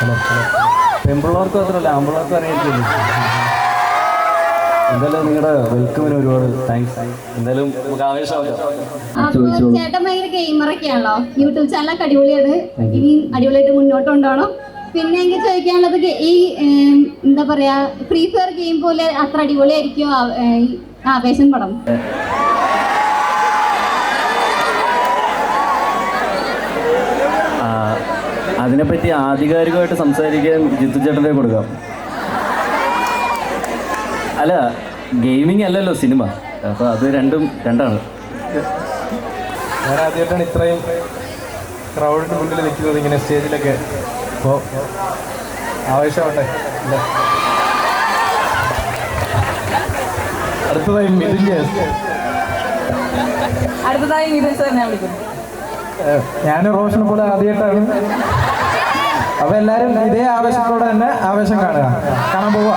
പെൺപിള്ളേർക്ക് മാത്രമല്ല ആമ്പിള്ളേർക്കും അറിയാറ്റില്ല. എന്തായാലും നിങ്ങളുടെ വെൽക്കമിന് ഒരുപാട് താങ്ക്സ്. എന്തായാലും നമുക്ക് ആവേശമാക്കാം. ചേട്ടൻ ഭയങ്കര ഗെയിമറൊക്കെയാണല്ലോ, യൂട്യൂബ് ചാനലൊക്കെ അടിപൊളിയാണ്. ഇനി അടിപൊളിയായിട്ട് മുന്നോട്ട് കൊണ്ടുപോകണം. പിന്നെ എനിക്ക് ചോദിക്കാനുള്ളത്, ഈ എന്താ പറയാ, ഫ്രീ ഫയർ ഗെയിം പോലെ അത്ര അടിപൊളിയായിരിക്കും ആവേശം പടം? അതിനെപ്പറ്റി ആധികാരികമായിട്ട് സംസാരിക്കാൻ ജിത്തു ചേട്ടനെ കൊടുക്കാം. അല്ല, ഗെയിമിംഗ് അല്ലല്ലോ സിനിമ, അപ്പോൾ അത് രണ്ടാണ്. ഞാൻ ആദ്യമായിട്ടാണ് ഇത്രയും ക്രൗഡിന് മുന്നിൽ നിൽക്കുന്നത് ഇങ്ങനെ സ്റ്റേജിലൊക്കെ. അപ്പോൾ ആവേശമാവട്ടെ. അടുത്തതായി മിഥുൻ സാറിനെ വിളിക്കുന്നു. ഞാൻ റോഷനെ പോലെ ആദ്യമായിട്ടാണ്. അപ്പോൾ എല്ലാവരും ഇതേ ആവേശത്തോടെ തന്നെ ആവേശം കാണാൻ പോവാ.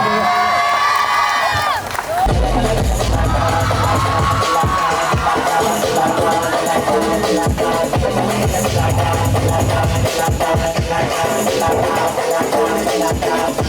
We'll be right back.